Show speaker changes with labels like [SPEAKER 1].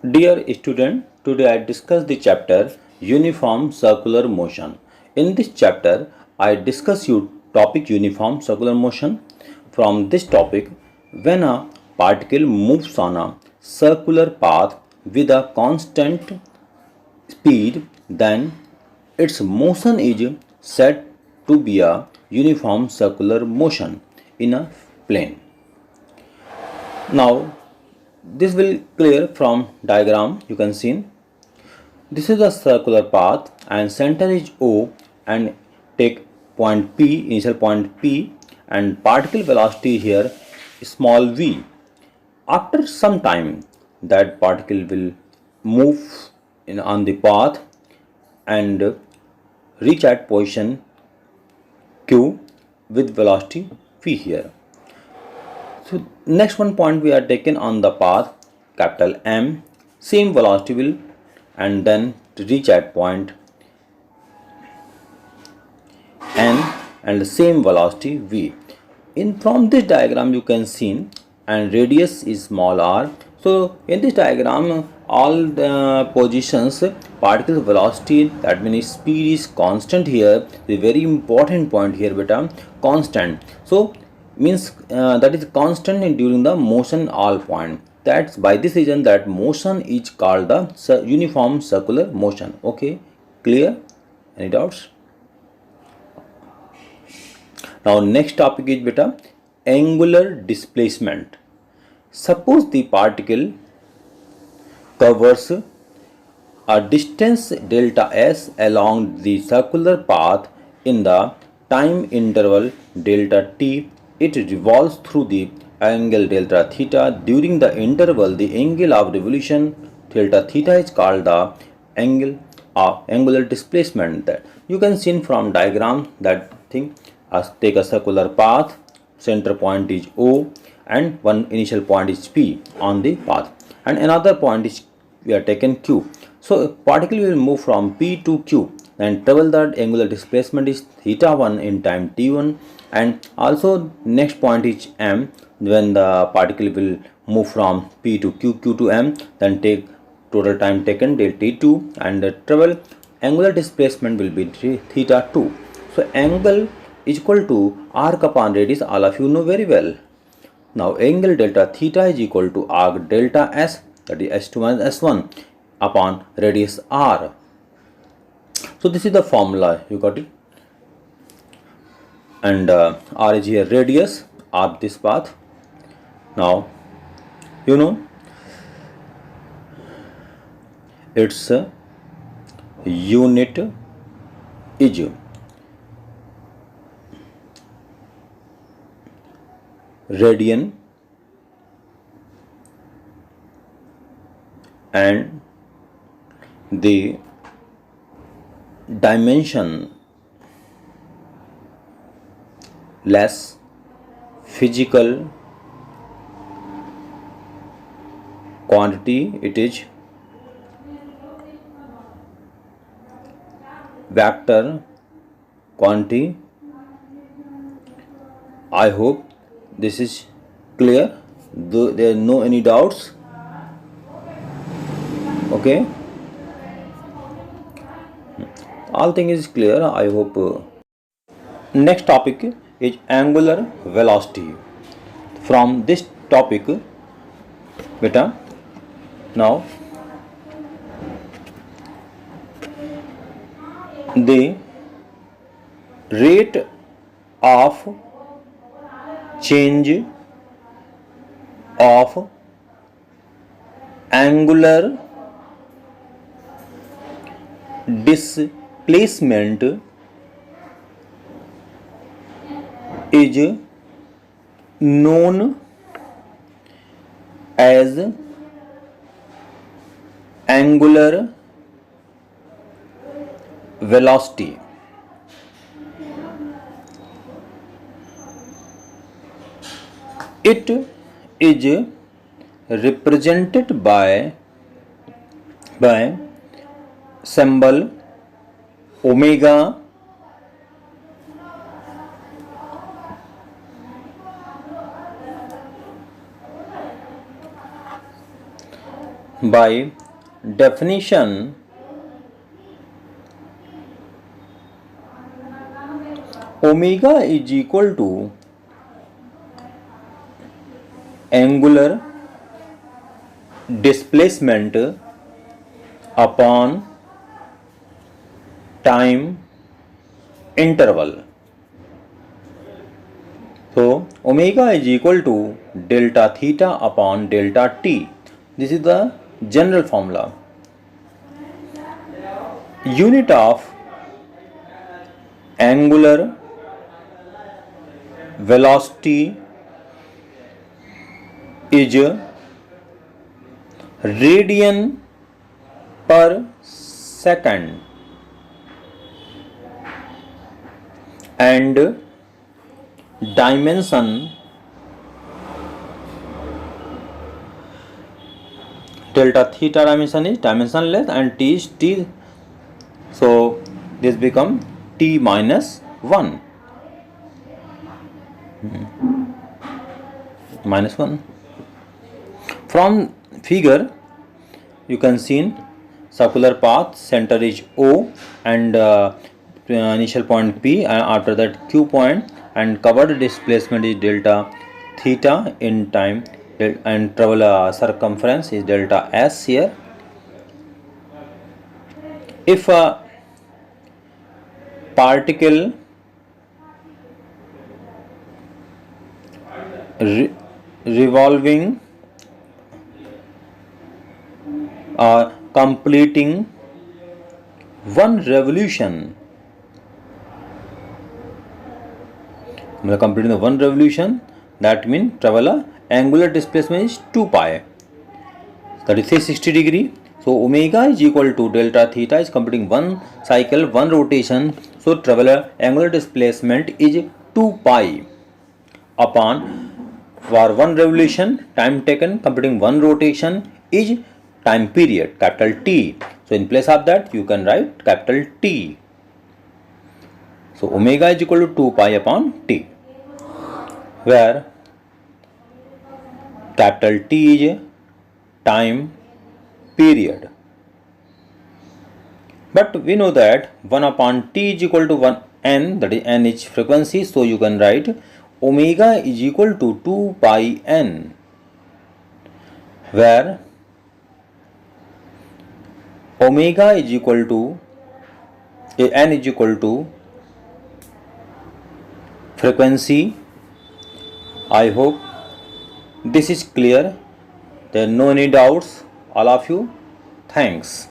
[SPEAKER 1] Dear student, today I discuss the chapter Uniform Circular Motion. In this chapter, I discuss you topic uniform circular motion. From this topic, when a particle moves on a circular path with a constant speed, then its motion is said to be a uniform circular motion in a plane. Now, this will clear from diagram you can see. This is a circular path and center is O and take point P, initial point P, and particle velocity here small v. After some time that particle will move on the path and reach at position Q with velocity v here. So next one point we are taken on the path capital M, same velocity will and then to reach at point N and the same velocity v. In from this diagram you can see and radius is small r. So in this diagram all the positions particle velocity, that means speed is constant here. The very important point here beta, constant. So means that is constant during the motion all point. That's by this reason that motion is called the uniform circular motion. Okay, clear? Any doubts? Now next topic is beta angular displacement. Suppose the particle covers a distance delta s along the circular path in the time interval delta t. It revolves through the angle delta theta. During the interval, the angle of revolution delta theta is called the angle of angular displacement. That you can see from diagram that thing. Take a circular path, center point is O and one initial point is P on the path and another point is we are taken Q. So a particle will move from P to Q and travel that angular displacement is theta 1 in time t1, and also next point is M. When the particle will move from P to Q, Q to M, then take total time taken delta t2 and the travel angular displacement will be theta 2. So angle is equal to arc upon radius, all of you know very well. Now angle delta theta is equal to arc delta s, that is s2 minus s1 upon radius r. So this is the formula, you got it. And r is here radius of this path. Now you know its unit is radian and the dimension less physical quantity, it is vector quantity. I hope this is clear. There are no any doubts. Okay, all thing is clear, I hope. Next topic is angular velocity. From this topic beta, now the rate of change of angular displacement is known as angular velocity. It is represented by symbol omega By definition, omega is equal to angular displacement upon time interval. So omega is equal to delta theta upon delta t. This is the general formula. Unit of angular velocity is radian per second, and dimension delta theta dimension is dimensionless and t is t, so this become t minus 1 minus 1. From figure you can see circular path, center is O and initial point P, and after that Q point, and covered displacement is delta theta in time, and travel circumference is delta S here. If a particle revolving completing one revolution, completing the one revolution, that means travel angular displacement is 2 pi, that is 360 degree. So omega is equal to delta theta is completing one cycle, one rotation, so travel angular displacement is 2 pi upon, for one revolution time taken completing one rotation is time period capital T. So in place of that you can write capital T. So omega is equal to 2 pi upon T, where capital T is time period. But we know that 1 upon T is equal to 1 n, that is n is frequency, so you can write omega is equal to 2 pi n, where omega is equal to n is equal to frequency. I hope this is clear. There are no any doubts, all of you. Thanks.